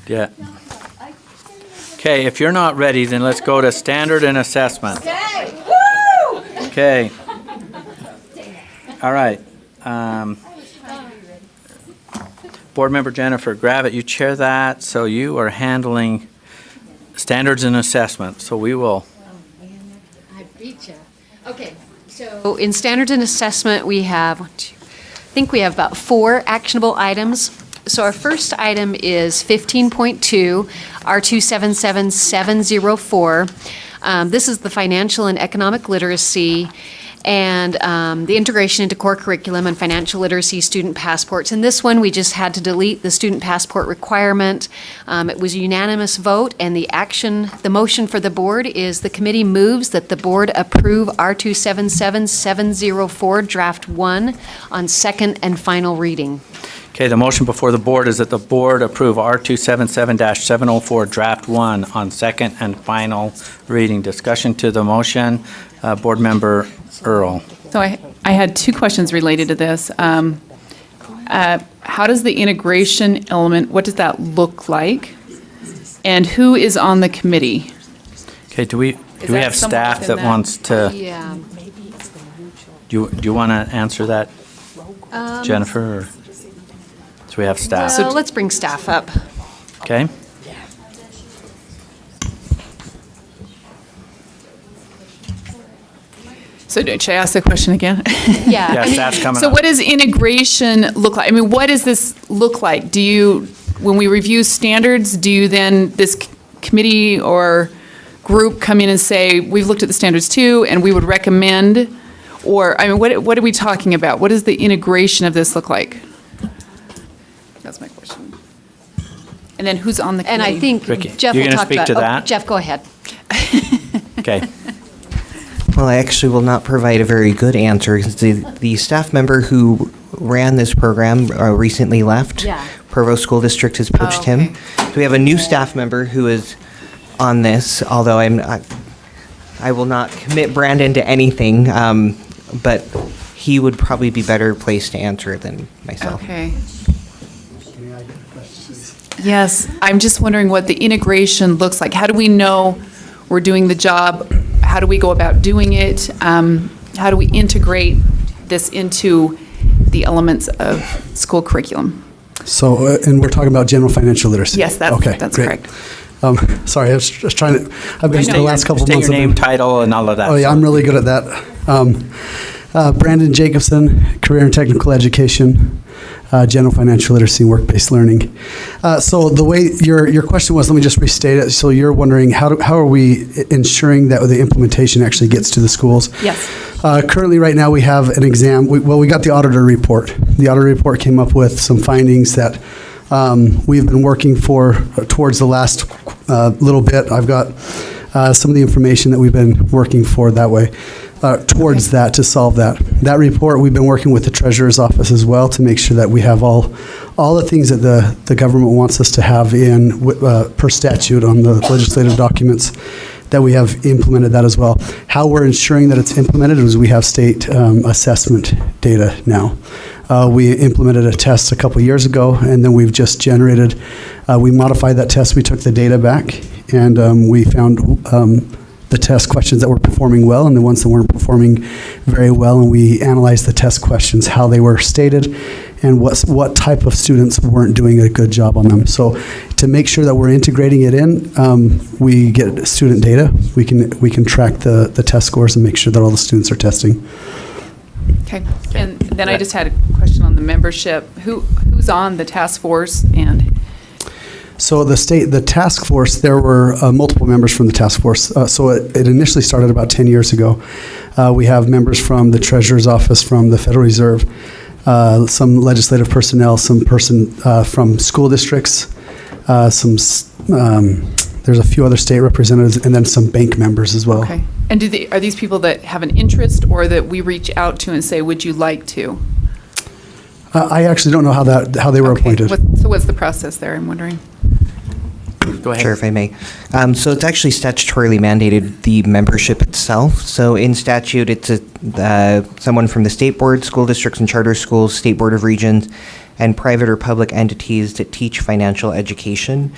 Yeah. Okay, if you're not ready, then let's go to standard and assessment. Okay. All right. Board Member Jennifer Gravitt, you chair that, so you are handling standards and assessment. So we will. I beat you. Okay, so in standards and assessment, we have, I think we have about 4 actionable items. So our first item is 15.2, R277704. This is the financial and economic literacy and the integration into core curriculum and financial literacy student passports. In this one, we just had to delete the student passport requirement. It was a unanimous vote, and the motion for the board is the committee moves that the board approve R277704 Draft 1 on second and final reading. Okay, the motion before the board is that the board approve R277-704 Draft 1 on second and final reading. Discussion to the motion. Board Member Earl. So I had 2 questions related to this. How does the integration element, what does that look like? And who is on the committee? Okay, do we have staff that wants to? Yeah. Do you want to answer that, Jennifer? Or do we have staff? So let's bring staff up. Okay. So should I ask the question again? Yeah. Yeah, staff's coming So up. what does integration look like? I mean, what does this look like? Do you, when we review standards, do you then, this committee or group come in and say, we've looked at the standards too, and we would recommend? Or, I mean, what are we talking about? What does the integration of this look like? That's my question. And then who's on the committee? And I think Ricky, Jeff you're will gonna talk speak about. to that? Jeff, go ahead. Okay. Well, I actually will not provide a very good answer. The staff member who ran this program recently left. Yeah. Provo School District has poached him. So we have a new staff member who is on this, although I will not commit Brandon to anything, but he would probably be better placed to answer it than myself. Okay. Yes, I'm just wondering what the integration looks like. How do we know we're doing the job? How do we go about doing it? How do we integrate this into the elements of school curriculum? So, and we're talking about general financial literacy? Yes, that's great. correct. Sorry, I was just trying to, I've been the last couple State months. your name, title, and all of that. Oh, yeah, I'm really good at that. Brandon Jacobson, Career and Technical Education, General Financial Literacy and Work-Based Learning. So the way your question was, let me just restate it. So you're wondering how are we ensuring that the implementation actually gets to the schools? Yes. Currently, right now, we have an exam. We got the auditor report. The auditor report came up with some findings that we've been working towards the last little bit. I've got some of the information that we've been working for that way. Towards that, to solve that. That report, we've been working with the Treasurer's Office as well to make sure that we have all the things that the government wants us to have in per statute on the legislative documents, that we have implemented that as well. How we're ensuring that it's implemented is we have state assessment data now. We implemented a test a couple years ago, and then we've just generated, we modified that test, we took the data back, and we found the test questions that were performing well and the ones that weren't performing very well, and we analyzed the test questions, how they were stated, and what type of students weren't doing a good job on them. So to make sure that we're integrating it in, we get student data. We can track the test scores and make sure that all the students are testing. Okay. And then I just had a question on the membership. Who's on the task force? And So the task force, there were multiple members from the task force. So it initially started about 10 years ago. We have members from the Treasurer's Office, from the Federal Reserve, some legislative personnel, some person from school districts, there's a few other state representatives, and then some bank members as well. okay. And are these people that have an interest, or that we reach out to and say, would you like to? I actually don't know how they were Okay. appointed. So what's the process there, I'm wondering? Go ahead. Sure, if I may. So it's actually statutorily mandated, the membership itself. So in statute, it's someone from the state board, school districts and charter schools, state board of regents, and private or public entities that teach financial education.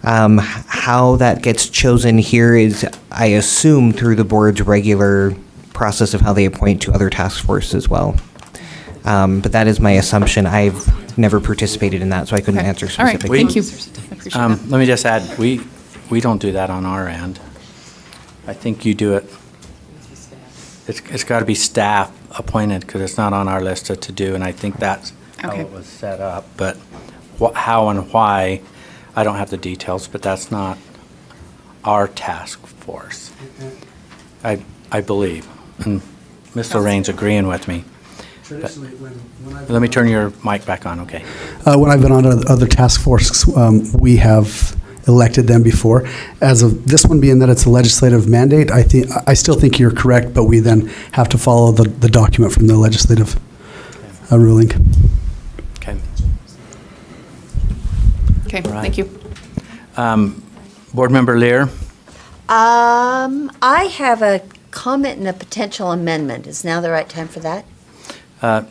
How that gets chosen here is, I assume, through the board's regular process of how they appoint to other task forces as well. But that is my assumption. I've never participated in that, so I couldn't Okay. answer All right, specifically. thank you. I appreciate that. Let me just add, we don't do that on our end. I think you do it. It's got to be staff appointed because it's not on our list to do, and I think that's how Okay. it was set up. But how and why, I don't have the details, but that's not our task force. I believe, and Ms. Lorraine's agreeing with me. Traditionally, Let me turn your mic back on, okay? when I've been on other task forces, we have elected them before. As of this one being that it's a legislative mandate, I still think you're correct, but we then have to follow the document from the legislative ruling. Okay. Okay, Right. thank you. Board Member Lear? I have a comment and a potential amendment. Is now the right time for that?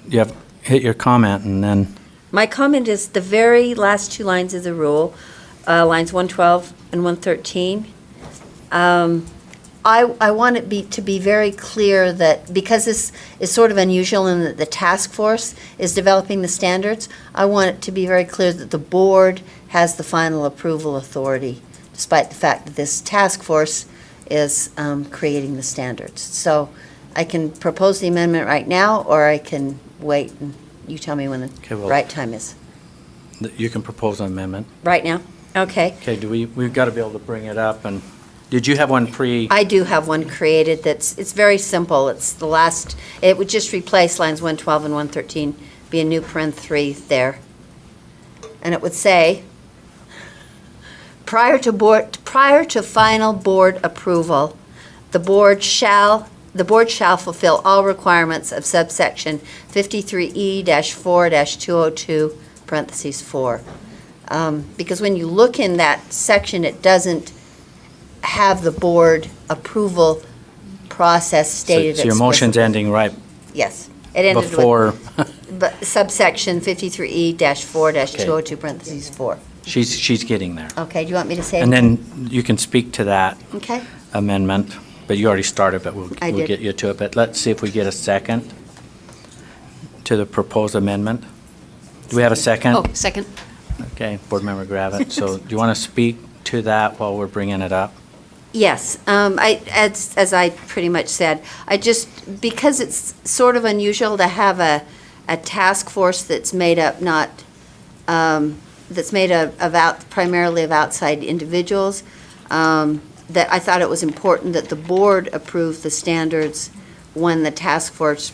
You have hit your comment and then, My comment is the very last two lines of the rule, lines 112 and 113. I want it to be very clear that, because this is sort of unusual in that the task force is developing the standards, I want it to be very clear that the board has the final approval authority, despite the fact that this task force is creating the standards. So I can propose the amendment right now, or I can wait and you tell me when the Okay, well- right time is. you can propose an amendment. Right now? Okay. Okay, we've got to be able to bring it up, and did you have one I do have one created it's very simple. It's the last, it would just replace lines 112 and 113, be a new paren 3 there. And it would say, prior to final board approval, the board shall fulfill all requirements of subsection 53E-4-202, parentheses 4. Because when you look in that section, it doesn't have the board approval process stated. So your motion's ending right Yes. It ended with before, subsection 53E-4-202, parentheses 4. she's getting there. Okay, do you want me to say it? And then you can speak to that Okay. amendment, but you already started, but I we'll did. get you to it. But let's see if we get a second to the proposed amendment. Do we have a second? Oh, second. Okay, Board Member Gravitt. So do you want to speak to that while we're bringing it up? Yes, as I pretty much said, because it's sort of unusual to have a task force that's made up primarily of outside individuals, that I thought it was important that the board approve the standards when the task force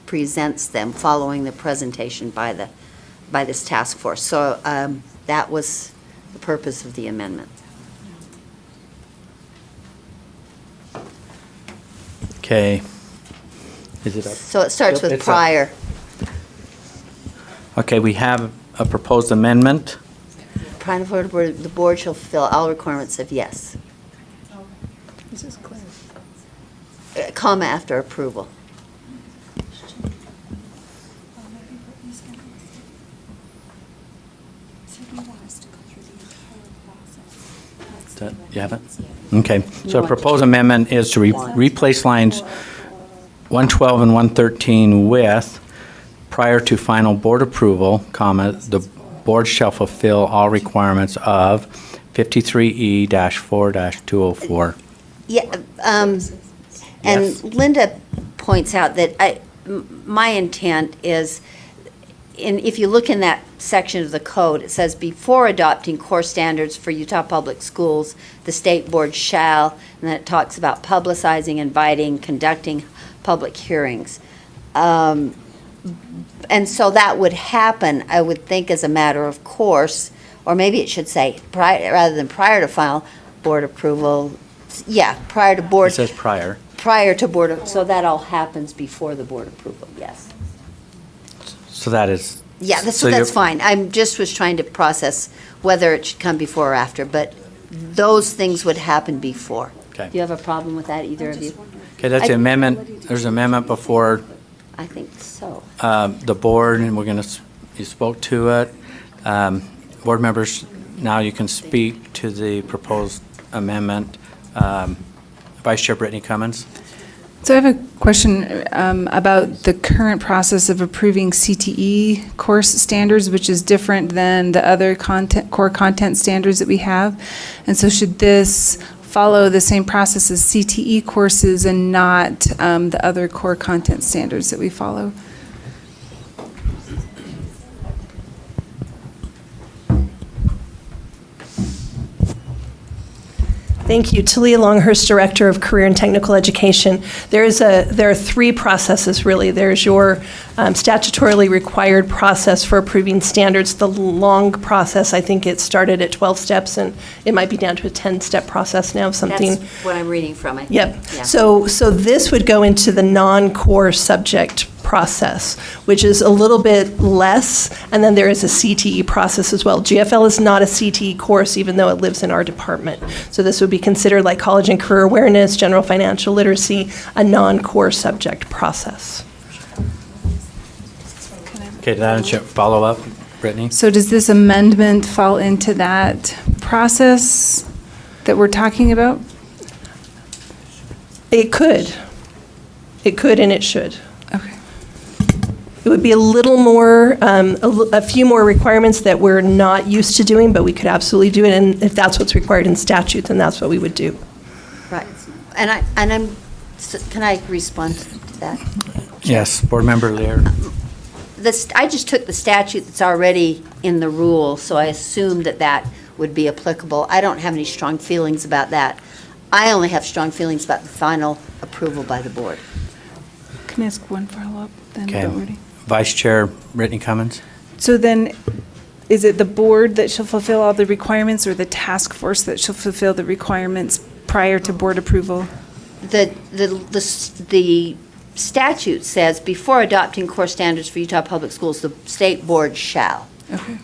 presents them, following the presentation by this task force. So that was the purpose of the amendment. Okay. Is it up? So it starts with It's up. prior. Okay, we have a proposed amendment. Prior to the board shall fulfill all requirements of yes. Comma after approval. You have it? Okay, so a proposed amendment is to replace lines 112 and 113 with, prior to final board approval, comma, the board shall fulfill all requirements of 53E-4-204. Yeah, Yes. and Linda points out that my intent is, if you look in that section of the code, it says, before adopting core standards for Utah Public Schools, the state board shall, and then it talks about publicizing, inviting, conducting public hearings. And so that would happen, I would think, as a matter of course, or maybe it should say, rather than prior to final board approval, prior to board. It says prior. Prior to board, so that all happens before the board approval, yes. So that is. Yeah, so that's you're- fine. Was trying to process whether it should come before or after, but those things would happen before. Okay. Do you have a problem with that, either of you? Okay, that's the amendment. There's an amendment before I think so. the board, and we're going to, You spoke to it. Board members, now you can speak to the proposed amendment. Vice Chair Brittany Cummins. So I have a question about the current process of approving CTE course standards, which is different than the other core content standards that we have. And so should this follow the same process as CTE courses and not the other core content standards that we follow? Thank you. Talia Longhurst, Director of Career and Technical Education. There are three processes, really. There's your statutorily required process for approving standards. The long process, I think it started at 12 steps, and it might be down to a 10-step process now, something. That's what I'm reading from, I think. Yep. Yeah. So this would go into the non-core subject process, which is a little bit less, and then there is a CTE process as well. GFL is not a CTE course, even though it lives in our department. So this would be considered like college and career awareness, general financial literacy, a non-core subject process. Okay, did that answer follow up, Brittany? So does this amendment fall into that process that we're talking about? It could. It could and it should. Okay. It would be a little more, a few more requirements that we're not used to doing, but we could absolutely do it. And if that's what's required in statute, then that's what we would do. Right. Can I respond to that? Yes, Board Member Lear. I just took the statute that's already in the rule, so I assumed that would be applicable. I don't have any strong feelings about that. I only have strong feelings about the final approval by the board. Can I ask one follow-up then? Okay. Don't worry. Vice Chair Brittany Cummins. So then, is it the board that shall fulfill all the requirements or the task force that shall fulfill the requirements prior to board approval? The statute says, before adopting core standards for Utah Public Schools, the state board shall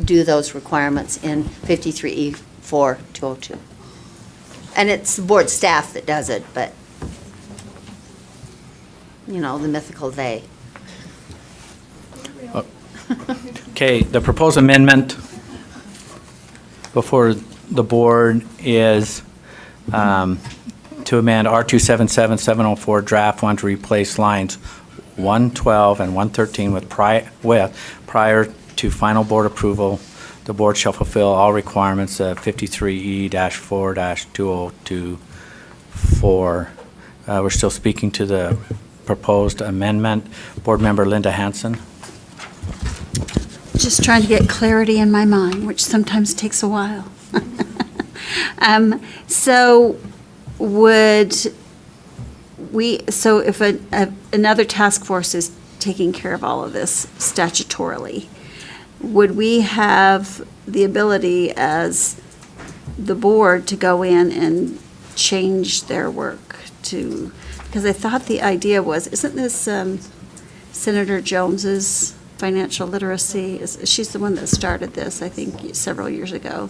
do those requirements in 53E4202. And it's the board staff that does it, but, you know, the mythical they. Okay, the proposed amendment before the board is to amend R277704 Draft 1 to replace lines 112 and 113 with prior to final board approval, the board shall fulfill all requirements of 53E-4-2024. We're still speaking to the proposed amendment. Board Member Linda Hansen. Just trying to get clarity in my mind, which sometimes takes a while. So if another task force is taking care of all of this statutorily, would we have the ability as the board to go in and change their work to, because I thought the idea was, isn't this Senator Jones's financial literacy? She's the one that started this, I think, several years ago.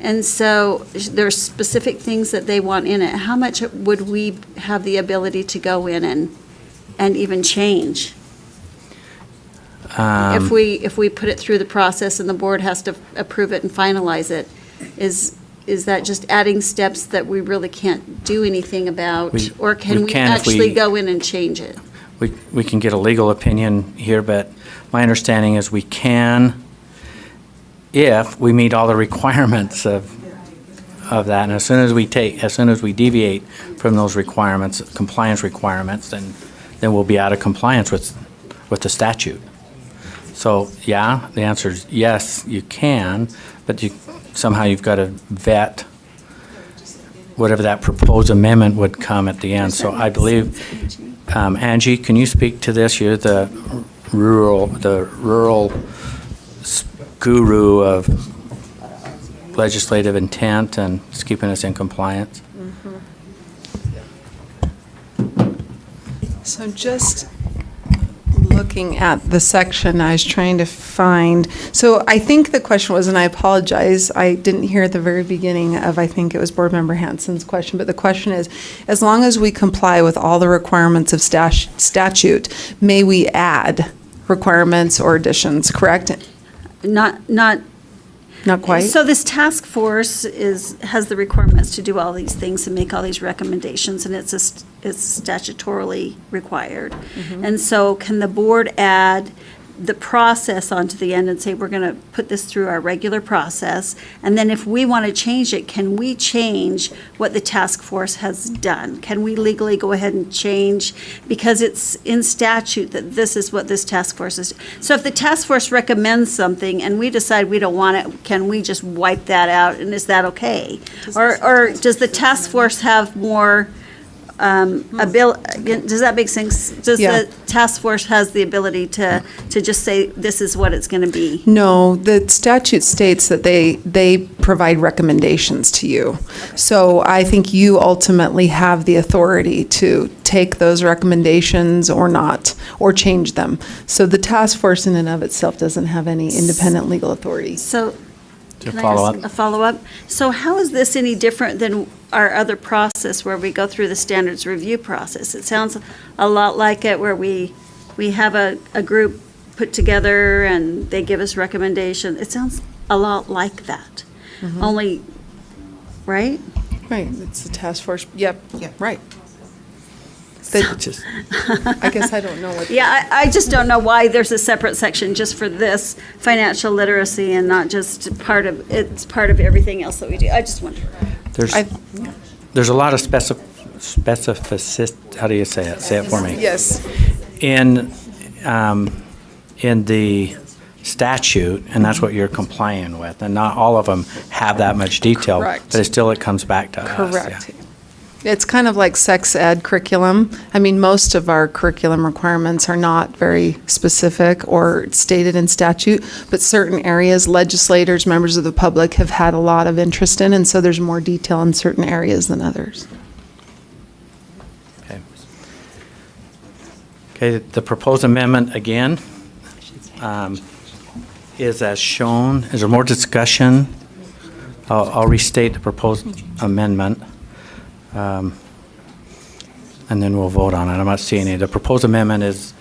And so there's specific things that they want in it. How much would we have the ability to go in and even change? If we put it through the process and the board has to approve it and finalize it, is that just adding steps that we really can't do anything about? Or can we actually go in and change it? We can get a legal opinion here, but my understanding is we can if we meet all the requirements of that. And as soon as we deviate from those requirements, compliance requirements, then we'll be out of compliance with the statute. So, yeah, the answer is yes, you can, but somehow you've got to vet whatever that proposed amendment would come at the end. So I believe, Angie, can you speak to this? You're the rural guru of legislative intent and it's keeping us in compliance. So just looking at the section I was trying to find, so I think the question was, and I apologize, I didn't hear at the very beginning of, I think it was Board Member Hansen's question, but the question is, as long as we comply with all the requirements of statute, may we add requirements or additions, correct? Not Not quite? So this task force has the requirements to do all these things and make all these recommendations, and it's statutorily required. And so can the board add the process onto the end and say, we're going to put this through our regular process, and then if we want to change it, can we change what the task force has done? Can we legally go ahead and change, because it's in statute that this is what this task force is. So if the task force recommends something and we decide we don't want it, can we just wipe that out, and is that okay? Or does the task force have more does that make sense? Does Yeah. the task force has the ability to just say, this is what it's going to be? No, the statute states that they provide recommendations to you. So I think you ultimately have the authority to take those recommendations or not, or change them. So the task force in and of itself doesn't have any independent legal authority. So, To can I follow ask up. a follow-up? So how is this any different than our other process where we go through the standards review process? It sounds a lot like it, where we have a group put together and they give us recommendations. It sounds a lot like that, only, right? Right, it's the task force, yep, right. Just- I guess I don't know what. Yeah, I just don't know why there's a separate section just for this financial literacy and not just it's part of everything else that we do. I just wonder. There's a lot of specificity, how do you say it? Say it for me. Yes. In the statute, and that's what you're complying with, and not all of them have that much detail. Correct. But it comes back to us. Correct. It's kind of like sex ed curriculum. I mean, most of our curriculum requirements are not very specific or stated in statute, but certain areas, legislators, members of the public have had a lot of interest in, and so there's more detail in certain areas than others. Okay. Okay, the proposed amendment, again, is as shown. Is there more discussion? I'll restate the proposed amendment. And then we'll vote on it. I'm not seeing any. The proposed amendment is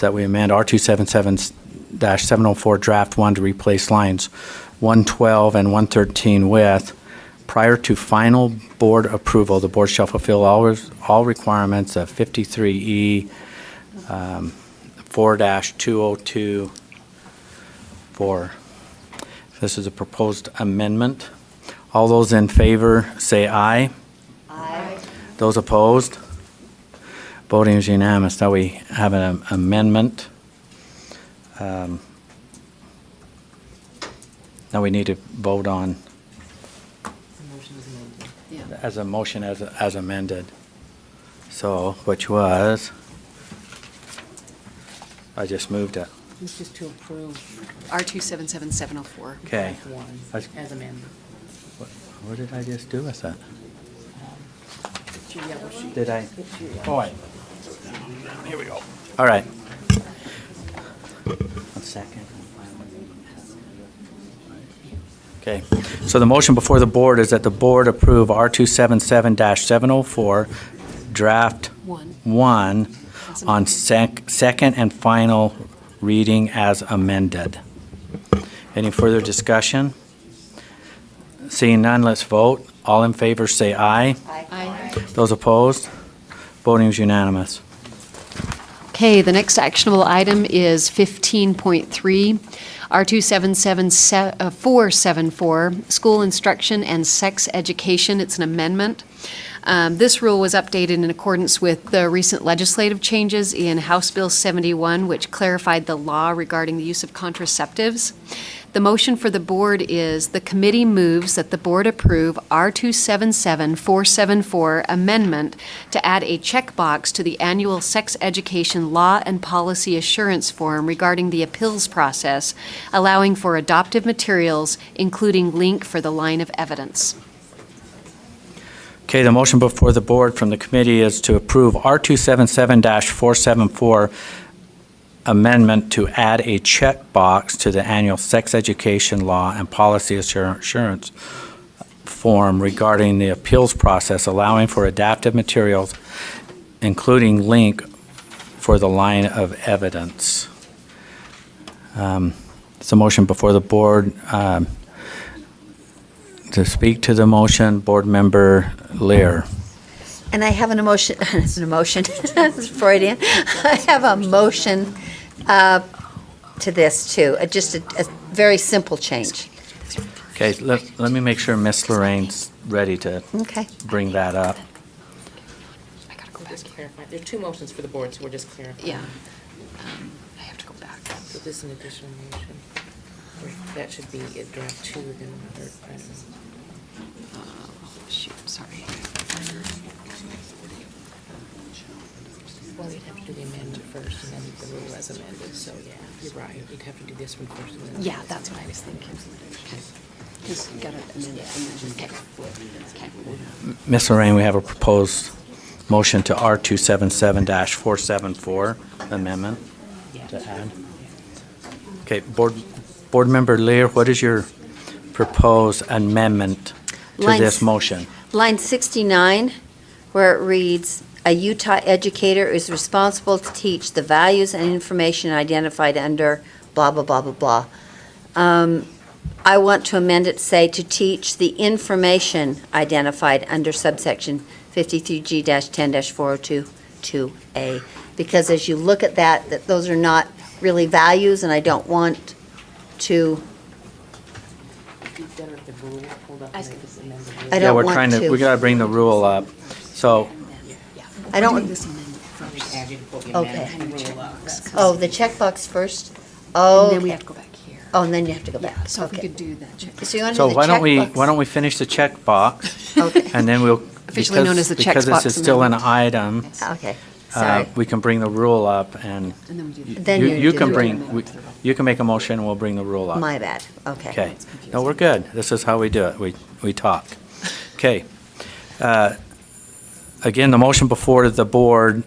that we amend R277-704 Draft 1 to replace lines 112 and 113 with, prior to final board approval, the board shall fulfill all requirements of 53E 4-202-4. This is a proposed amendment. All those in favor say aye. Aye. Those opposed? Voting is unanimous. Now we have an amendment. Now we need to vote on as a motion as amended. So, which was, I just moved it. It's just to approve. R277704. Okay. As amended. What did I just do with that? Did I? Oh, here we go. All right. 1 second. Okay, so the motion before the board is that the board approve R277-704, draft 1 on second and final reading as amended. Any further discussion? Seeing none, let's vote. All in favor say aye. Aye. Those opposed? Voting is unanimous. Okay, the next actionable item is 15.3, R277474, School Instruction and Sex Education. It's an amendment. This rule was updated in accordance with the recent legislative changes in House Bill 71, which clarified the law regarding the use of contraceptives. The motion for the board is the committee moves that the board approve R277474 amendment to add a checkbox to the annual sex education law and policy assurance form regarding the appeals process, allowing for adoptive materials, including link for the line of evidence. Okay, the motion before the board from the committee is to approve R277-474 amendment to add a checkbox to the annual sex education law and policy assurance form regarding the appeals process, allowing for adaptive materials, including link for the line of evidence. Does It's a motion before the board. To speak to the motion, Board Member Lear. And I have an emotion, it's an emotion, it's Freudian. I have a motion to this too, just a very simple change. Okay, let me make sure Miss Lorraine's ready to Okay. bring that up. Just clarify, there are two motions for the board, so we're just clarifying. Yeah. I have to go back. So this is an additional motion. That should be at draft 2, then third item. Shoot, sorry. Well, you'd have to do the amendment first and then the rule as amended, so yeah, you're right. You'd have to do this one first and then. Yeah, that's what I was thinking. Because you got to amend it and then just take it. Miss Lorraine, we have a proposed motion to R277-474 amendment to add. Okay, Board Member Lear, what is your proposed amendment to this motion? Line 69, where it reads, "A Utah educator is responsible to teach the values and information identified under blah, blah, blah, blah, blah." I want to amend it, say, to teach the information identified under subsection 53G-10-4022A. Because as you look at that those are not really values, and I don't want to, You've done it with the rule pulled up and this amended. I Yeah, don't we're want trying to, we got to bring the rule up. So, I don't, Add you to pull the okay. amendment rule up. Oh, the checkbox first? Oh, Then we okay. have to go back here. Oh, and then you have to go back. Yeah, so if we Okay. could do that. check. So you want to so do the why don't checkbox? we finish the checkbox? Okay. And then we'll, Officially known as the because checkbox this is still an amendment. item, Okay, sorry. we can bring the rule up and And then we do. Then you you can do bring, it. you can make a motion and we'll bring the rule up. My bad, okay. Okay. No, we're good. This is how we do it. We talk. Okay. Again, the motion before the board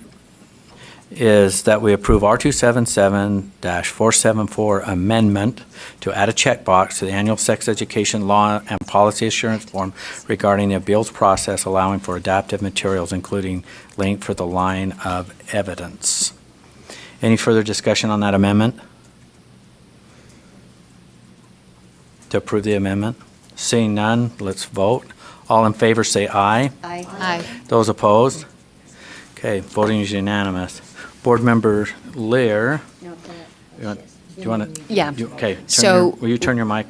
is that we approve R277-474 amendment to add a checkbox to the annual sex education law and policy assurance form regarding the appeals process, allowing for adaptive materials, including link for the line of evidence. Any further discussion on that amendment? To approve the amendment? Seeing none, let's vote. All in favor, say aye. Aye. Those opposed? Okay, voting is unanimous. Board Member Lear, do you want to? Yeah. Okay. So- Will you turn your mic?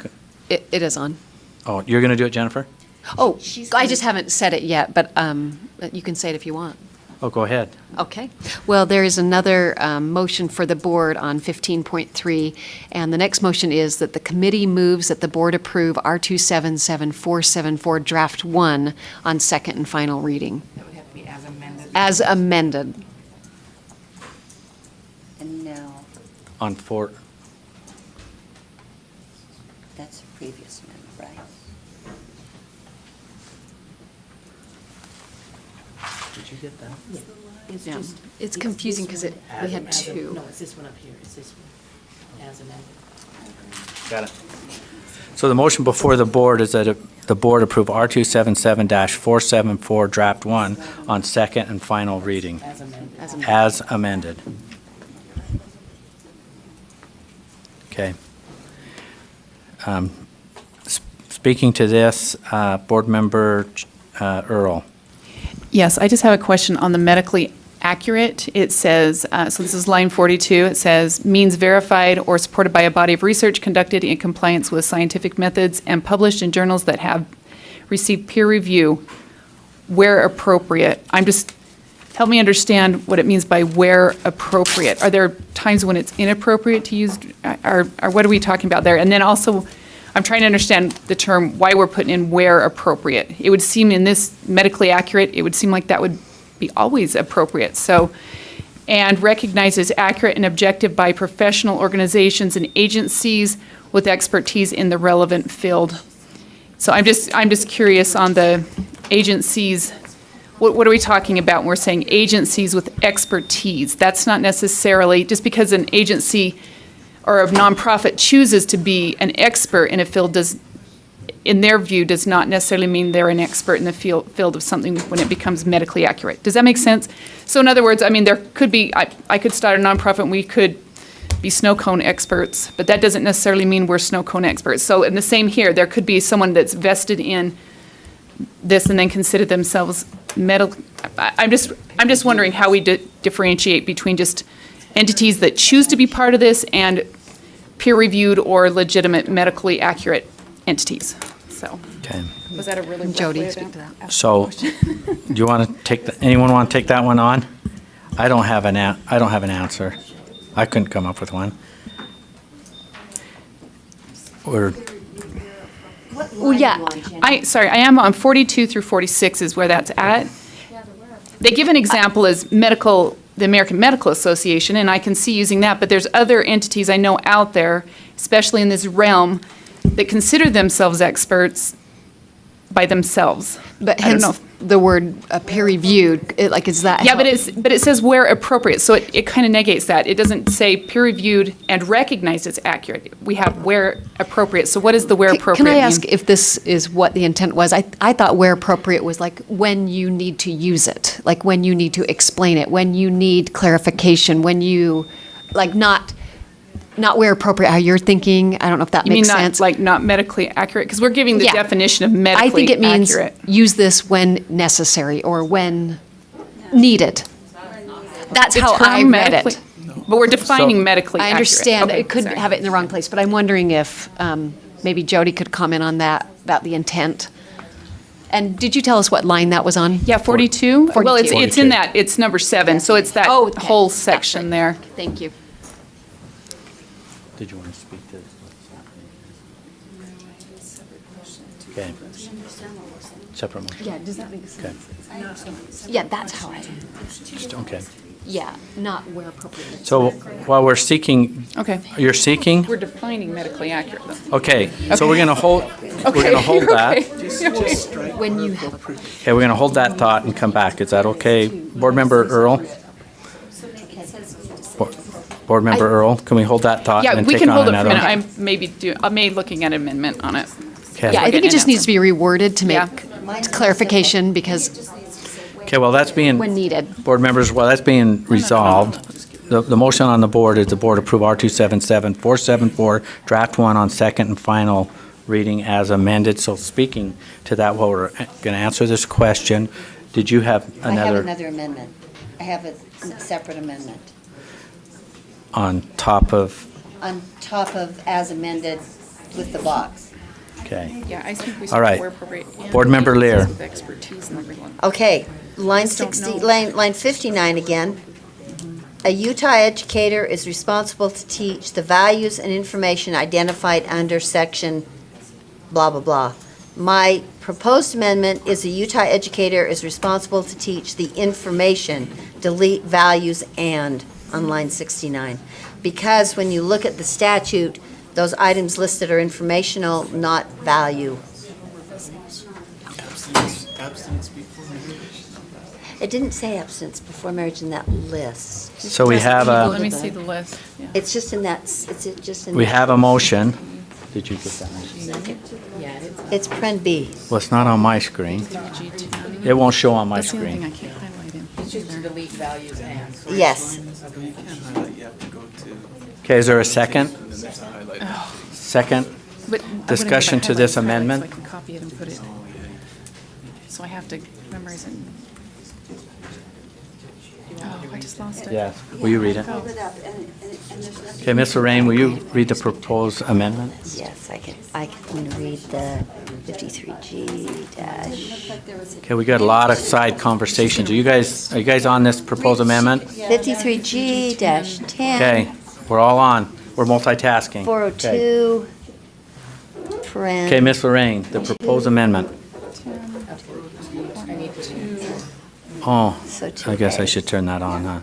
It is on. Oh, you're going to do it, Jennifer? Oh, I just haven't said it yet, but you can say it if you want. Oh, go ahead. Okay. Well, there is another motion for the board on 15.3, and the next motion is that the committee moves that the board approve R277-474 Draft 1 on second and final reading. That would have to be as amended. As amended. And now, On four, that's the previous amendment, right? Did you get that? It's Yeah. just. It's confusing because we had as a- two. No, it's this one up here. It's this one. As amended. got it. So the motion before the board is that the board approve R277-474 Draft 1 on second and final reading. As amended. As amended. Okay. Speaking to this, Board Member Earl. Yes, I just have a question on the medically accurate. It says, so this is line 42, it says, means verified or supported by a body of research conducted in compliance with scientific methods and published in journals that have received peer review where appropriate. Help me understand what it means by where appropriate. Are there times when it's inappropriate to use, or what are we talking about there? And then also, I'm trying to understand the term, why we're putting in where appropriate. It would seem in this medically accurate, it would seem like that would be always appropriate. So, and recognized as accurate and objective by professional organizations and agencies with expertise in the relevant field. So I'm just curious on the agencies. What are we talking about when we're saying agencies with expertise? That's not necessarily, just because an agency or a nonprofit chooses to be an expert in a field in their view, does not necessarily mean they're an expert in the field of something when it becomes medically accurate. Does that make sense? So in other words, I mean, there could be, I could start a nonprofit and we could be snow cone experts, but that doesn't necessarily mean we're snow cone experts. So in the same here, there could be someone that's vested in this and then consider themselves medical. I'm just wondering how we differentiate between just entities that choose to be part of this and peer-reviewed or legitimate medically accurate entities. So, Okay. was that a really rough Jody, way speak to that. So, do you want to take, anyone want to take that one on? I don't have an answer. I couldn't come up with one. Or, Well, yeah, I am on 42 through 46 is where that's at. They give an example as the American Medical Association, and I can see using that, but there's other entities I know out there, especially in this realm, that consider themselves experts by themselves. but I don't hence know. the word peer-reviewed, is that? Yeah, how- but it says where appropriate, so it kind of negates that. It doesn't say peer-reviewed and recognized as accurate. We have where appropriate, so what is the where appropriate Can I mean? ask if this is what the intent was? I thought where appropriate was like when you need to use it, like when you need to explain it, when you need clarification, when you, like not where appropriate, how you're thinking. I don't know if that You mean makes not, sense. like, not medically accurate? Because we're giving the Yeah. definition of I medically think it means accurate. use this when necessary or when needed. That's The how I term read medically- it. But we're defining So- medically I accurate. understand. Okay, It could sorry. have it in the wrong place, but I'm wondering if maybe Jody could comment on that, about the intent. And did you tell us what line that was on? Yeah, 42? Well, it's 42. in that, it's number 7, so it's that Oh, okay. whole That's section right. there. Thank you. did you want to speak to? Okay. Separate motion. Yeah, does that make Okay. sense? Yeah, that's how I, Okay. yeah, not where appropriate. So while we're seeking, Okay. you're seeking? We're defining medically accurate, though. Okay, so we're going to hold, we're going to hold that. When you have Okay, we're going to hold that thought and come back. Is that okay? Board Member Earl? Board Member Earl, can we hold that thought Yeah, and then we take can on hold it for a another minute. one? I may looking at an amendment on it. Okay. Yeah, I think getting it just an needs to be reworded to Yeah. make clarification because Okay, well, that's being. when needed. Board members, while that's being resolved, the motion on the board is the board approve R277-474, draft 1 on second and final reading as amended. So speaking to that, while we're going to answer this question, did you have I have another another amendment. I have a separate amendment on top of, on top of as amended with the box. okay. Yeah, I think we All right. said where appropriate. and Board Member Lear. with expertise and everyone. Okay, line Just don't 60, know. line 59 again. A Utah educator is responsible to teach the values and information identified under section blah, blah, blah. My proposed amendment is a Utah educator is responsible to teach the information, delete values and on line 69. Because when you look at the statute, those items listed are informational, not value. It didn't say abstinence before marriage in that list. So we have Let a, me see the list. Yeah. It's just in that, it's just in. we have a motion. Did you get that? It's Pren B. Well, it's not on my screen. It won't show on my That's the only thing I screen. can't highlight in. It's just to delete values and. Yes. Okay, is there a second? Second? But I wouldn't Discussion have to this highlights, amendment? So I can copy it and put it. So I have to memorize it. Oh, I just lost it. Yes. Will you read it? Okay, Ms. Lorraine, will you read the proposed amendment? Yes, I can read the 53G dash. Okay, we got a lot of side conversations. Are you guys on this proposed amendment? 53G dash 10. Okay, we're all on. We're multitasking. Okay. 402, paren. Okay, Ms. Lorraine, the proposed amendment. Oh, So I guess I 2A. should turn that on, huh?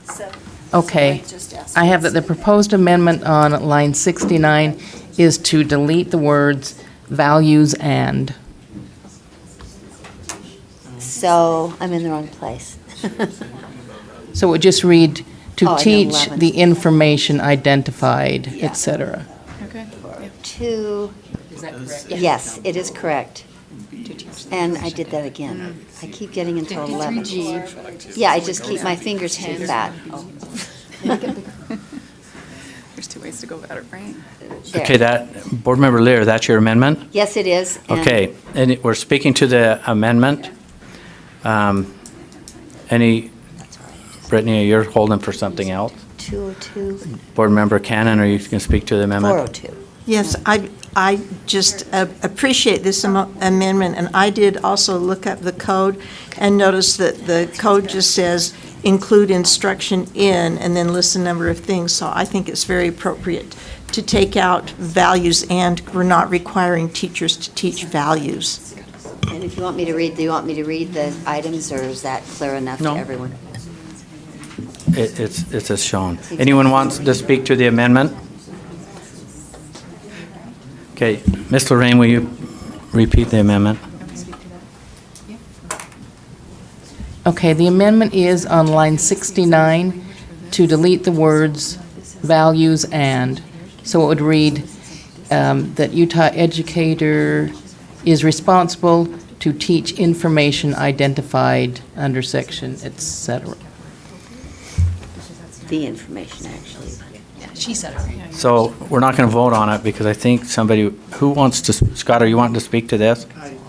Okay. I have that the proposed amendment on line 69 is to delete the words values and. So I'm in the wrong place. So it would just read, Oh, to I know, teach 11. the information identified, Yeah. et cetera. Okay. 2, Is that correct? yes, it is correct. And I did that again. I keep getting into 11. Yeah, I just keep my fingers too fat. There's two ways to go about it, right? Chair. Okay, Board Member Lear, that's your amendment? Yes, it is. and- Okay, and we're speaking to the amendment. Brittany, you're holding for something else? 202, Board Member Cannon, are you going to speak to the amendment? 402. Yes, I just appreciate this amendment, and I did also look up the code and noticed that the code just says include instruction in, and then list a number of things, so I think it's very appropriate to take out values, and we're not requiring teachers to teach values. And if you want me to read, do you want me to read the items, or is that clear enough to No. everyone? It's as shown. Anyone wants to speak to the amendment? Okay, Ms. Lorraine, will you repeat the amendment? Okay, the amendment is on line 69 to delete the words values and. So it would read that Utah educator is responsible to teach information identified under section, et cetera. The information, actually. She said it right. So we're not going to vote on it because I think somebody, who wants to, Scott, are you wanting to speak to this?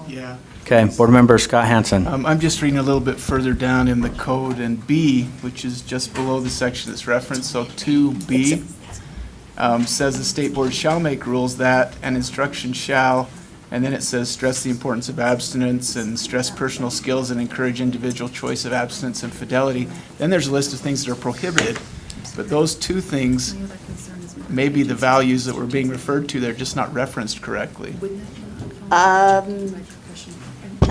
Yeah. Okay, Board Member Scott Hansen. I'm just reading a little bit further down in the code, and B, which is just below the section that's referenced, so 2B, says the state board shall make rules that, and instruction shall, and then it says stress the importance of abstinence and stress personal skills and encourage individual choice of abstinence and fidelity. Then there's a list of things that are prohibited, but those two things may be the values that were being referred to, they're just not referenced correctly. Can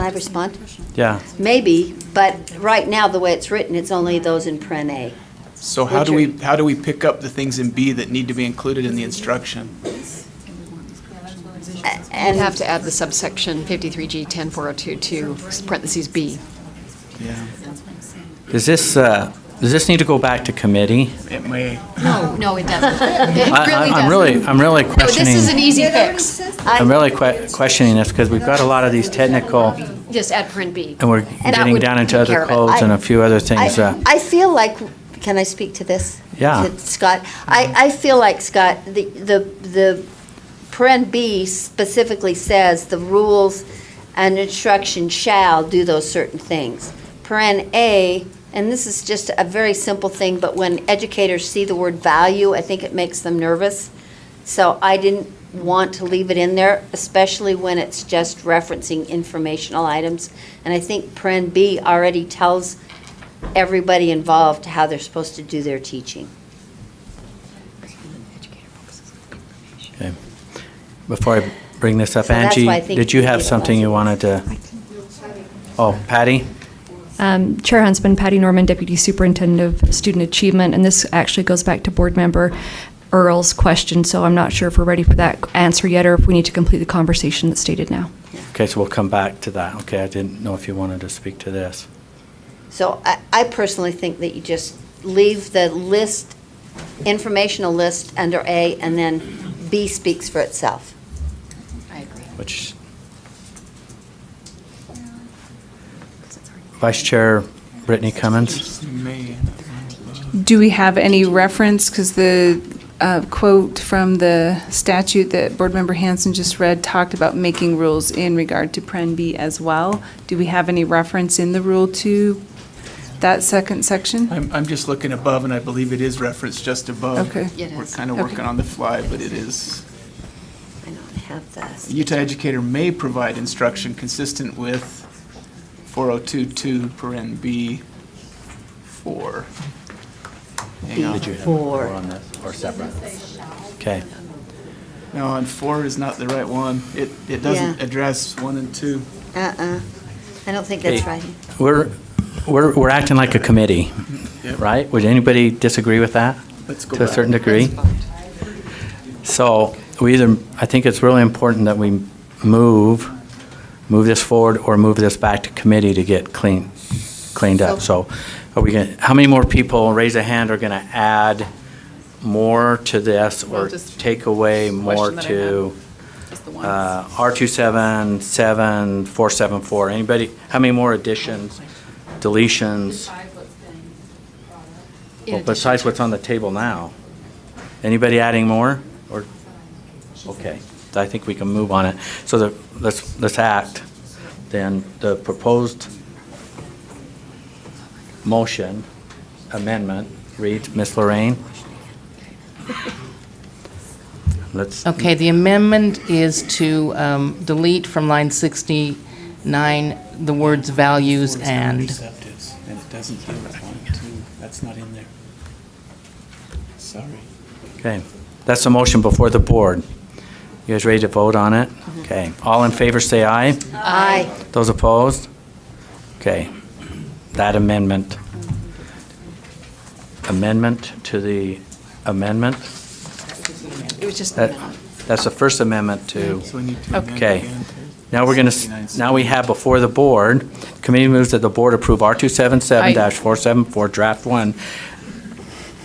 I respond? Yeah. Maybe, but right now, the way it's written, it's only those in Pren A. So how do we pick up the things in B that need to be included in the instruction? And have to add the subsection 53G 10402 to parentheses B. Yeah, Does this need to go back to committee? it may. No, it doesn't. It really I'm doesn't. really No, questioning. this is an easy fix. I'm really questioning this because we've got a lot of these technical, Just add print B. and we're that getting would down into take care other of it. codes and a few other things. I feel like, can I speak to this? Yeah. To Scott, I feel like, Scott, the Pren B specifically says the rules and instruction shall do those certain things. Pren A, and this is just a very simple thing, but when educators see the word value, I think it makes them nervous. So I didn't want to leave it in there, especially when it's just referencing informational items. And I think Pren B already tells everybody involved how they're supposed to do their teaching. Okay. Before I bring this up, So that's Angie, why I think did you we have need a something you wanted to? Oh, Patty? Chair Huntsman, Patty Norman, Deputy Superintendent of Student Achievement, and this actually goes back to Board Member Earl's question, so I'm not sure if we're ready for that answer yet, or if we need to complete the conversation that's stated now. Okay, so we'll come back to that. Okay, I didn't know if you wanted to speak to this. So I personally think that you just leave the list, informational list under A, and then B speaks for itself. I agree. Which, Vice Chair Brittany Cummins? May. Do we have any reference, because the quote from the statute that Board Member Hanson just read talked about making rules in regard to Pren B as well. Do we have any reference in the rule to that second section? I'm just looking above, and I believe it is referenced just above. Okay. It We're is. kind of working on the fly, but it is. I don't have that. Utah educator may provide instruction consistent with 4022 paren B 4. Hang on. Did you have Four. more on this or separate? Okay. No, and 4 is not the right one. It doesn't Yeah. address 1 and 2. I don't think that's Hey, right. We're acting like a committee, Yep. right? Would anybody disagree with that? Let's go To a back. certain degree? So I think it's really important that we move this forward or move this back to committee to get cleaned up. So are we going, how many more people, raise a hand, are going to add more to this or Well, just take away more question that I to Just the ones. R2777474? Anybody, how many more additions, deletions? Well, besides what's on the table now. Anybody adding more? Or, okay, I think we can move on it. So let's act. Then the proposed motion amendment reads, Ms. Lorraine? Let's. Okay, the amendment is to delete from line 69 the words values and. And it doesn't have one, two, that's not in there. Sorry. Okay, that's the motion before the board. You guys ready to vote on it? Okay, all in favor say aye. Aye. Those opposed? Okay, that amendment to the amendment? It was just. That's the first amendment to, So we need to amend okay. again. Now we're going to, now we have before the board, committee moves that the board approve R277-474 draft 1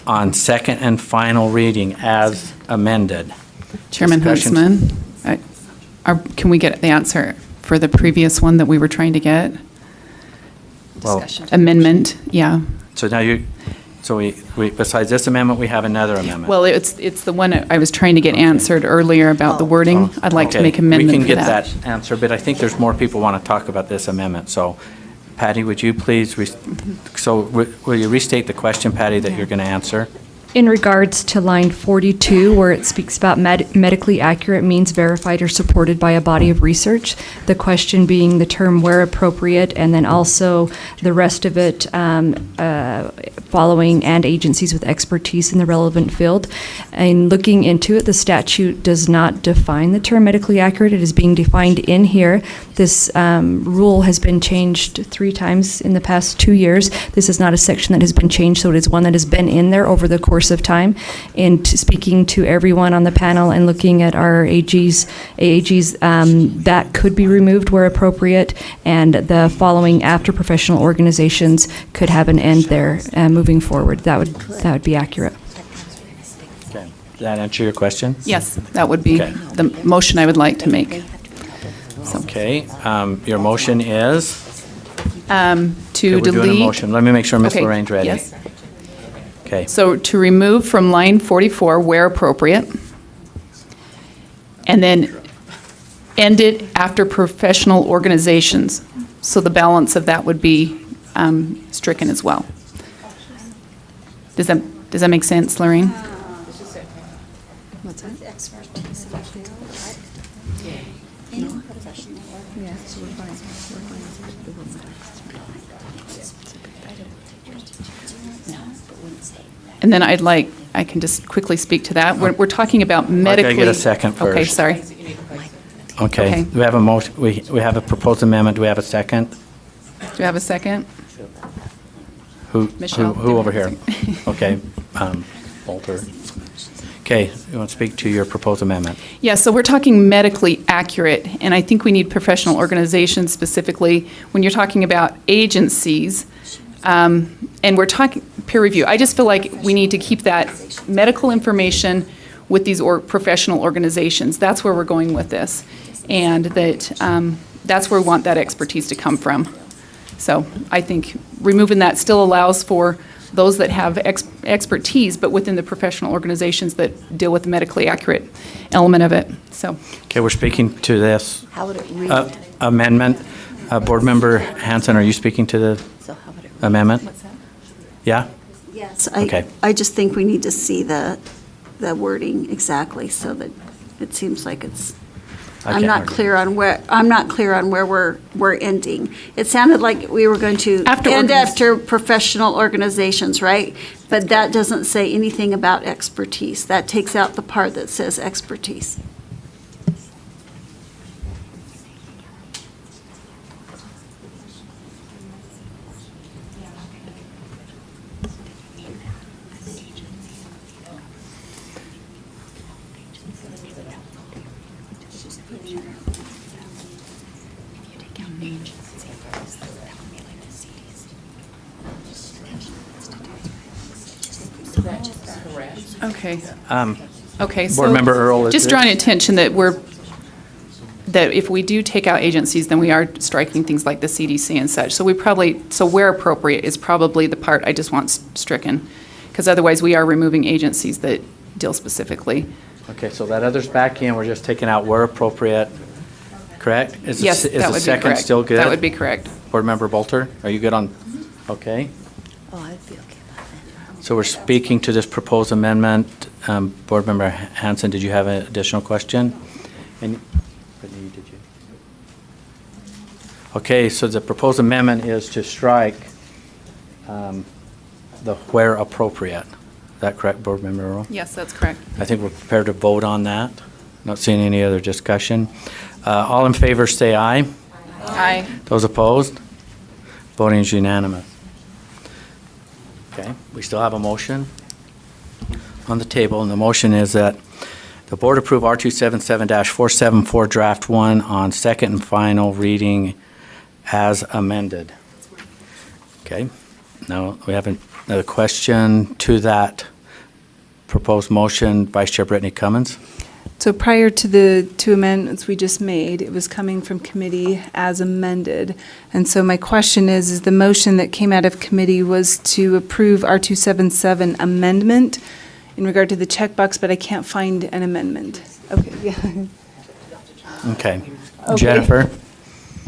on second and final reading as amended. Chairman Discussions? Huntsman, can we get the answer for the previous one that we were trying to get? Well, Amendment, yeah. so now we, besides this amendment, we have another amendment. Well, it's the one I was trying to get answered earlier about the wording. I'd like to Okay, make amendment for We can that. get that answer, but I think there's more people want to talk about this amendment. So Patty, would you please, will you restate the question, Patty, that you're going to answer? In regards to line 42, where it speaks about medically accurate means verified or supported by a body of research, the question being the term where appropriate, and then also the rest of it following and agencies with expertise in the relevant field. And looking into it, the statute does not define the term medically accurate. It is being defined in here. This rule has been changed 3 times in the past 2 years. This is not a section that has been changed, so it is one that has been in there over the course of time. And speaking to everyone on the panel and looking at our AAGs, that could be removed where appropriate, and the following after professional organizations could have an end there moving forward. That would be accurate. Okay. Does that answer your question? Yes, that would be Okay. the motion I would like to make. Okay, your motion is? To We're doing a delete. motion. Let me make sure Ms. Okay, Lorraine's ready. yes. Okay, So to remove from line 44 where appropriate, and then end it after professional organizations. So the balance of that would be stricken as well. Does that make sense, Lorraine? And then I can just quickly speak to that. We're talking about medically. I gotta get a second first. Okay, sorry. okay. Okay. We have a motion, we have a proposed amendment. Do we have a second? Do we have a second? Michelle. Who over here? Okay, Walter. Okay, you want to speak to your proposed amendment? Yeah, so we're talking medically accurate, and I think we need professional organizations specifically. When you're talking about agencies, and we're talking peer review, I just feel like we need to keep that medical information with these professional organizations. That's where we're going with this, and that's where we want that expertise to come from. So I think removing that still allows for those that have expertise, but within the professional organizations that deal with the medically accurate element of it, so. Okay, we're speaking to this How would it read? amendment. Board Member Hanson, are you speaking to the So how would it read? amendment? Yeah? Yes, Okay. I just think we need to see the wording exactly so that it seems like it's, I I'm can't not argue. clear on where we're ending. It sounded like we were going to end after professional organizations, right? But that doesn't say anything about expertise. That takes out the part that says expertise. Okay. Okay, so. Board Member Earl, is Just this- drawing attention that that if we do take out agencies, then we are striking things like the CDC and such. So so where appropriate is probably the part I just want stricken. Because otherwise, we are removing agencies that deal specifically. Okay, so that other's back in, we're just taking out where appropriate, correct? Yes, that would be correct. Is the second still good? That would be correct. Board Member Bolter, are you good on, okay? Oh, I'd be okay with that. So we're speaking to this proposed amendment. Board Member Hanson, did you have an additional question? And Brittany, did you? Okay, so the proposed amendment is to strike the where appropriate. Is that correct, Board Member Earl? Yes, that's correct. I think we're prepared to vote on that. Not seeing any other discussion. All in favor, say aye. Aye. Those opposed? Voting is unanimous. Okay, we still have a motion on the table, and the motion is that the board approve R277-474 Draft 1 on second and final reading as amended. Okay, now we have another question to that proposed motion. Vice Chair Brittany Cummins. So prior to the two amendments we just made, it was coming from committee as amended. And so my question is the motion that came out of committee was to approve R277 amendment in regard to the checkbox, but I can't find an amendment. Okay, yeah. Okay. Jennifer?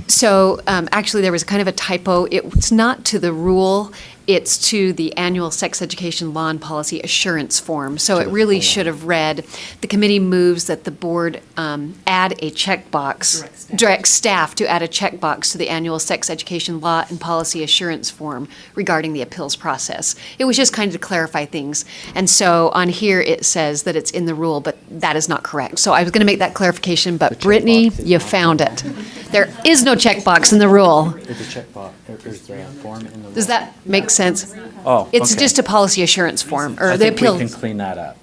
So actually, there was kind of a typo. It's not to the rule, it's to the annual sex education law and policy assurance form. So it really should have read, the committee moves that the board add a checkbox, direct staff to add a checkbox to the annual sex education law and policy assurance form regarding the appeals process. It was just kind of to clarify things. And so on here, it says that it's in the rule, but that is not correct. So I was going to make that clarification, but Brittany, you found it. There is no checkbox in the rule. Is the checkbox, is the form in the Does that make sense? Oh, It's okay. just a policy assurance form, or I the think we appeal. can clean that up.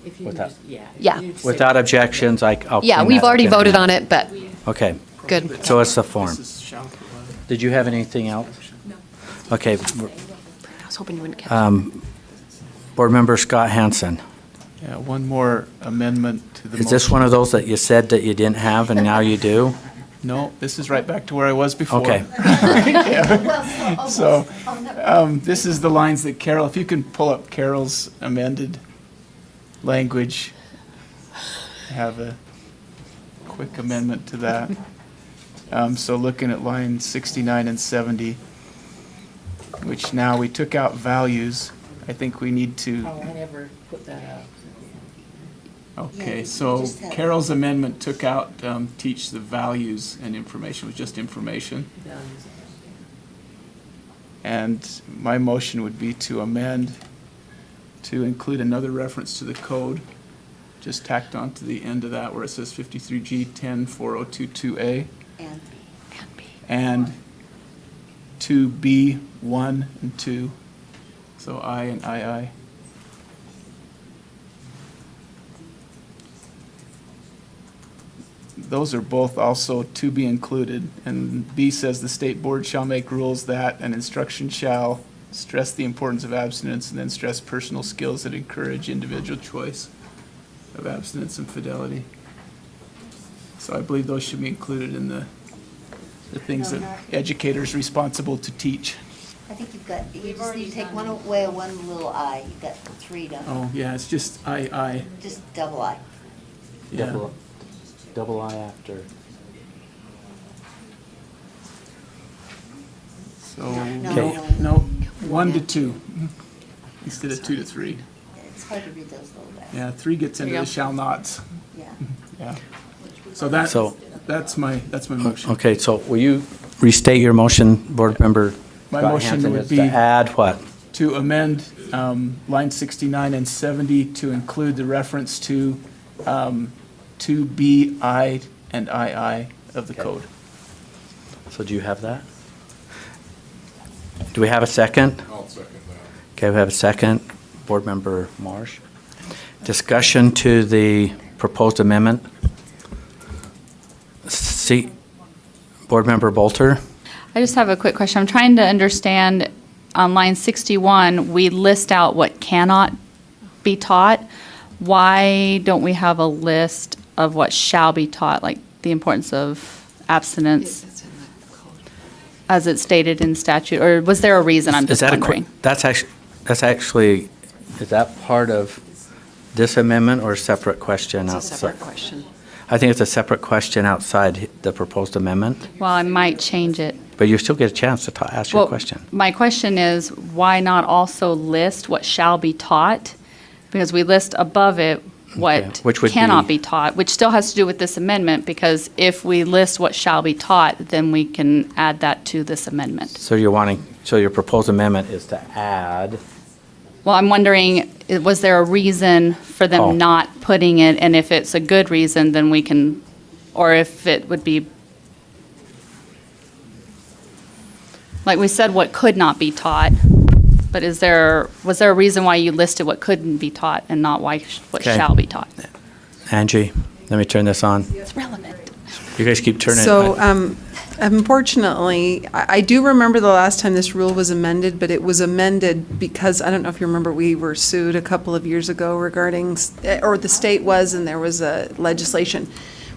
Yeah, Without objections, I'll clean yeah, we've that up already in a voted minute. on it, but Okay, good. so it's the form. Did you have anything else? No. Okay, I was hoping you wouldn't catch it. Board Member Scott Hanson. Yeah, one more amendment to the motion. Is this one of those that you said that you didn't have and now you do? No, this is right back to where I was before. Okay. Yeah. So, this is the lines that Carol, if you can pull up Carol's amended language, have a quick amendment to that. So looking at line 69 and 70, which now we took out values, I think we need to. Oh, I never put that out. Okay, so Carol's amendment took out teach the values and information, it was just information. And my motion would be to amend to include another reference to the code, just tacked on to the end of that where it says 53G 104022A. And 2B 1 and 2, so I and II. Those are both also to be included, and B says the state board shall make rules that an instruction shall stress the importance of abstinence and then stress personal skills that encourage individual choice of abstinence and fidelity. So I believe those should be included in the things that educators responsible to teach. I think you just need to take one away, one little I. You've got three, don't you? Oh, yeah, it's just I. Just double I. Yeah. Double I after. So, Okay. no, 1 to 2 instead of 2 to 3. It's hard to read those little guys. Yeah, 3 gets into There you the go. shall nots. Yeah. Yeah. So that's my motion. Okay, so will you restate your motion, Board Member My Scott motion Hanson? would Is be- to add what? To amend line 69 and 70 to include the reference to B, I, and II of the code. So do you have that? Do we have a second? I'll second that. Okay, we have a second. Board Member Marsh. Discussion to the proposed amendment. See, Board Member Bolter. I just have a quick question. I'm trying to understand, on line 61, we list out what cannot be taught. Why don't we have a list of what shall be taught, like the importance of abstinence as it's stated in statute? Or was there a reason? I'm just wondering. That's actually, is that part of this amendment or a separate question It's a outside? separate question. I think it's a separate question outside the proposed amendment, Well, I might change it. but you still get a chance to ask your Well, question. my question is, why not also list what shall be taught? Because we list above it Okay, what which would cannot be- be taught, which still has to do with this amendment, because if we list what shall be taught, then we can add that to this amendment. So your proposed amendment is to add, Well, I'm wondering, was there a reason for Oh. them not putting it? And if it's a good reason, then we can, or if it would be, like we said, what could not be taught, but was there a reason why you listed what couldn't be taught and not what Okay. shall be taught? Angie, let me turn this on. It's relevant. You guys keep turning. So, unfortunately, I do remember the last time this rule was amended, but it was amended because, I don't know if you remember, we were sued a couple of years ago regarding, or the state was, and there was a legislation.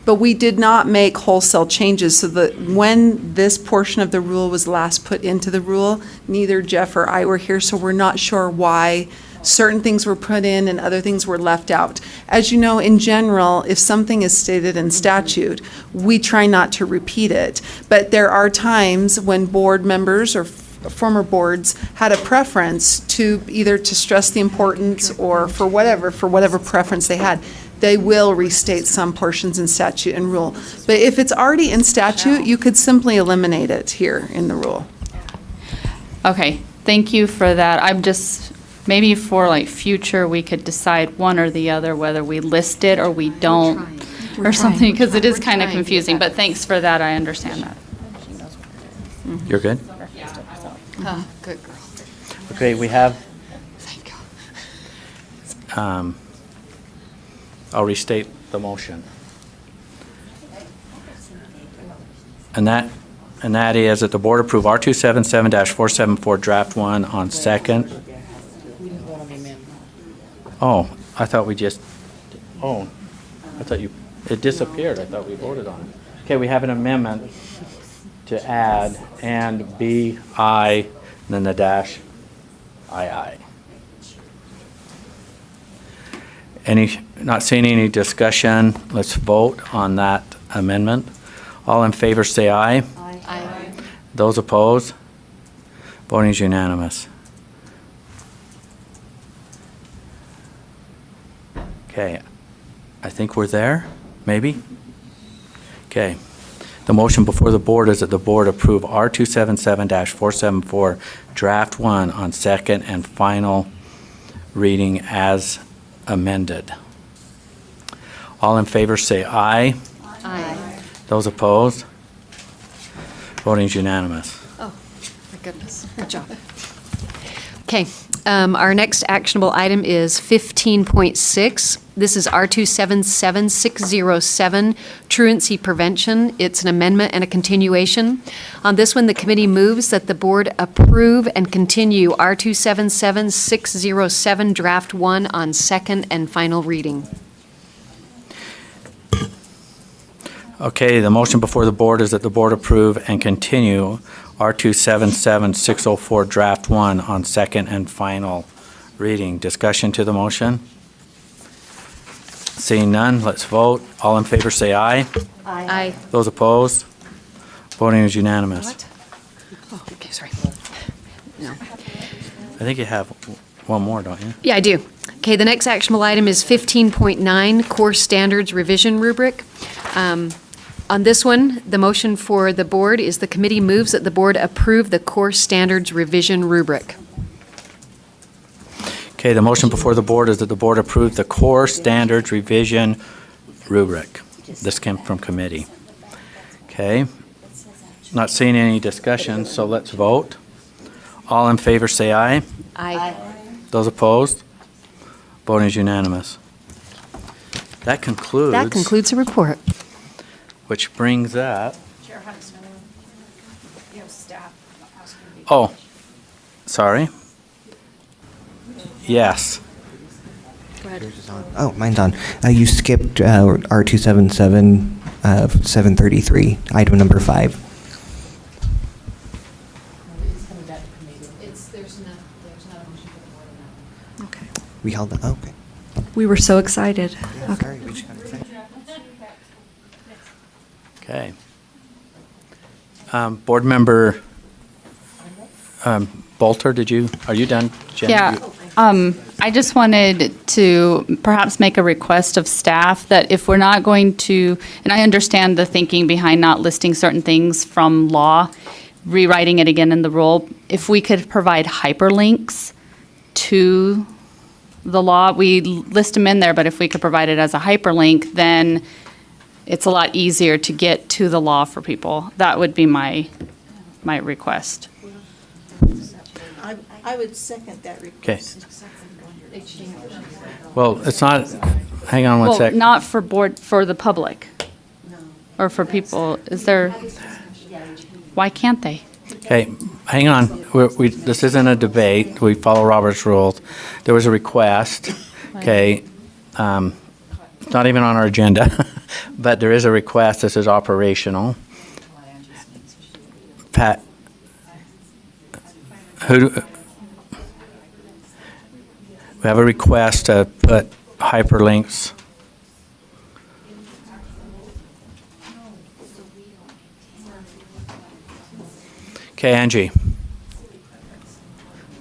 But we did not make wholesale changes, so that when this portion of the rule was last put into the rule, neither Jeff or I were here, so we're not sure why certain things were put in and other things were left out. As you know, in general, if something is stated in statute, we try not to repeat it. But there are times when board members or former boards had a preference to either to stress the importance or for whatever preference they had, they will restate some portions in statute and rule. But if it's already in statute, you could simply eliminate it here in the rule. Okay, thank you for that. I'm just, maybe for like future, we could decide one or the other, whether we list it or we don't, or something, because it is kind of confusing, but thanks for that, I understand that. You're good? Good girl. Okay, we have, Thank God. I'll restate the motion. And that is that the board approve R277-474 draft 1 on second. Oh, I thought we just, I thought it disappeared. I thought we voted on it. Okay, we have an amendment to add and B, I, and then the dash, II. Not seeing any discussion, let's vote on that amendment. All in favor say aye. Aye. Those opposed? Voting is unanimous. Okay, I think we're there, maybe? Okay. The motion before the board is that the board approve R277-474 draft 1 on second and final reading as amended. All in favor say aye. Aye. Those opposed? Voting is unanimous. Oh, my goodness. Good job. Okay, our next actionable item is 15.6. This is R277607, truancy prevention. It's an amendment and a continuation. On this one, the committee moves that the board approve and continue R277607, draft 1 on second and final reading. Okay, the motion before the board is that the board approve and continue R277-604 draft 1 on second and final reading. Discussion to the motion? Seeing none, let's vote. All in favor say aye. Aye. Those opposed? Voting is unanimous. What? Oh, okay, sorry. No. I think you have one more, don't you? Yeah, I do. Okay, the next actionable item is 15.9, Core Standards Revision Rubric. On this one, the motion for the board is the committee moves that the board approve the Core Standards Revision Rubric. Okay, the motion before the board is that the board approve the core standards revision rubric. This came from committee. Okay. Not seeing any discussion, so let's vote. All in favor say aye. Aye. Those opposed? Voting is unanimous. That concludes. That concludes the report. Which brings up, Chair Huntsman, you have staff asking. oh, sorry. Yes. Go ahead. Oh, mine's on. You skipped R277 733, item number 5. There's not a motion for the board on that one. Okay. We held that. Oh, okay. We were so excited. Okay. Sorry, we just got excited. Okay. Board Member Bolter, are you done, Jen? Yeah, I just wanted to perhaps make a request of staff that if we're not going to, and I understand the thinking behind not listing certain things from law, rewriting it again in the rule, if we could provide hyperlinks to the law, we list them in there, but if we could provide it as a hyperlink, then it's a lot easier to get to the law for people. That would be my request. I would second that Okay. request. Well, it's not, hang on one Well, sec. not for the public. Or for people, why can't they? Okay, hang on. This isn't a debate. We follow Robert's rules. There was a request, okay? It's not even on our agenda, but there is a request. This is operational. Pat, we have a request to put hyperlinks. Okay, Angie.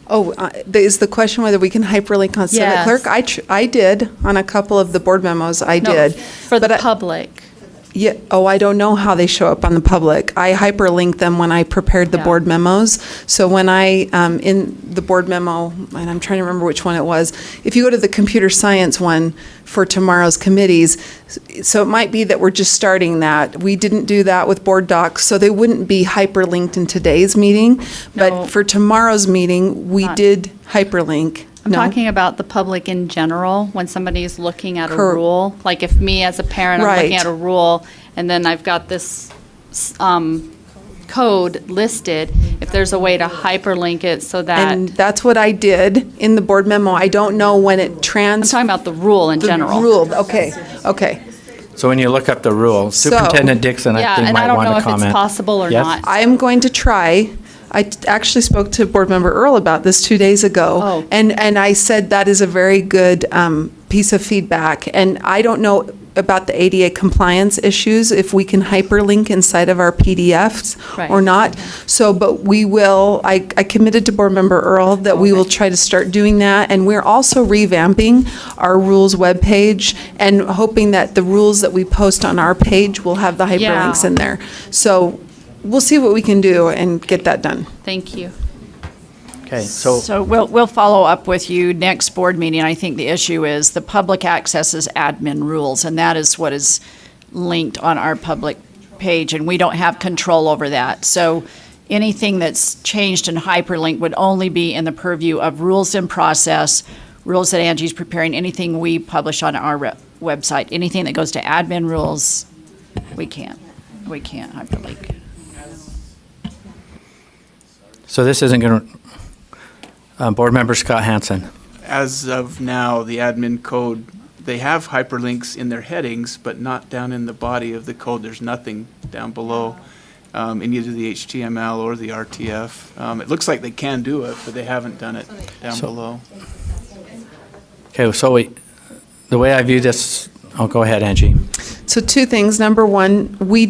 Oh, is the question whether we can hyperlink on Senate Yes. Clerk? I did on a couple of the board memos, I No, did. for the But public. Yeah, I don't know how they show up on the public. I hyperlink them when I prepared the Yeah. board memos. So when I, in the board memo, and I'm trying to remember which one it was, if you go to the computer science one for tomorrow's committees, so it might be that we're just starting that. We didn't do that with board docs, so they wouldn't be hyperlinked in today's meeting. No. But for tomorrow's meeting, we Not- did hyperlink. I'm No? talking about the public in general, when somebody's looking at a Cor- rule. Like if me as a parent, I'm looking Right. at a rule, and then I've got this code listed, if there's a way to hyperlink it so that, And that's what I did in the board memo. I don't know when it I'm trans. talking about the rule in general. The rule, okay. So when you look up the rules, Superintendent Dixon, I Yeah, think, and I might don't want know to if it's comment. possible or Yes? not. I am going to try. I actually spoke to Board Member Earl about this 2 days ago. Oh. And I said that is a very good piece of feedback. And I don't know about the ADA compliance issues, if we can hyperlink inside of our PDFs or Right. not. So, but we will, I committed to Board Member Earl that we will try to start doing that. And we're also revamping our rules webpage and hoping that the rules that we post on our page will have the hyperlinks Yeah. in there. So we'll see what we can do and get that done. Thank you. Okay, so, So we'll follow up with you next board meeting. I think the issue is the public accesses admin rules, and that is what is linked on our public page, and we don't have control over that. So anything that's changed in hyperlink would only be in the purview of rules in process, rules that Angie's preparing, anything we publish on our website. Anything that goes to admin rules, we can't hyperlink. so this isn't going to, Board Member Scott Hansen. As of now, the admin code, they have hyperlinks in their headings, but not down in the body of the code. There's nothing down below in either the HTML or the RTF. It looks like they can do it, but they haven't done it down below. Okay, so the way I view this, go ahead, Angie. So two things. Number one, we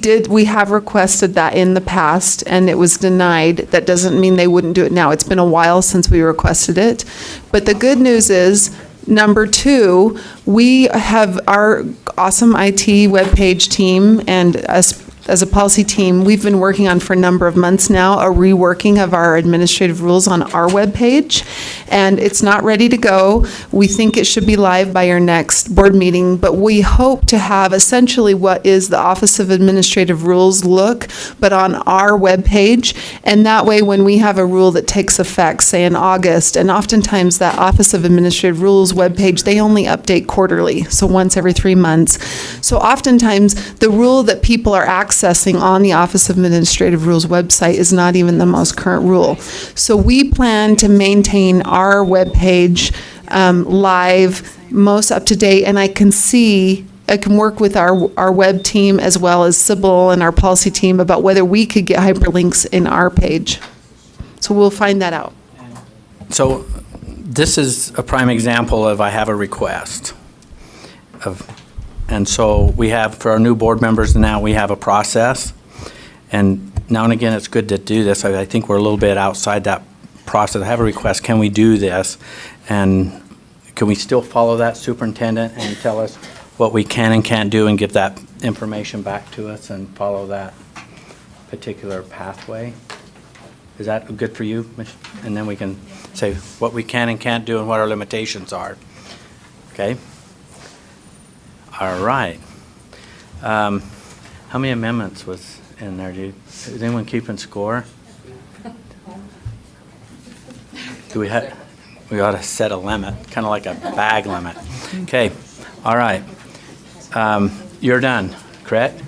have requested that in the past, and it was denied. That doesn't mean they wouldn't do it now. It's been a while since we requested it. But the good news is, number two, we have our awesome IT webpage team and us as a policy team, we've been working on for a number of months now a reworking of our administrative rules on our webpage, and it's not ready to go. We think it should be live by our next board meeting, but we hope to have essentially what is the Office of Administrative Rules look, but on our webpage, and that way when we have a rule that takes effect, say in August, and oftentimes that Office of Administrative Rules webpage, they only update quarterly, so once every 3 months. So oftentimes, the rule that people are accessing on the Office of Administrative Rules website is not even the most current rule. So we plan to maintain our webpage live, most up to date, and I can work with our web team as well as Sybil and our policy team about whether we could get hyperlinks in our page. So we'll find that out. So this is a prime example of I have a request, and so we have, for our new board members now, we have a process. And now and again, it's good to do this. I think we're a little bit outside that process. I have a request, can we do this? And can we still follow that, superintendent, and tell us what we can and can't do and give that information back to us and follow that particular pathway? Is that good for you, Mich? And then we can say what we can and can't do and what our limitations are. Okay? All right. How many amendments was in there? Is anyone keeping score? We ought to set a limit, kind of like a bag limit. Okay. All right. You're done, correct?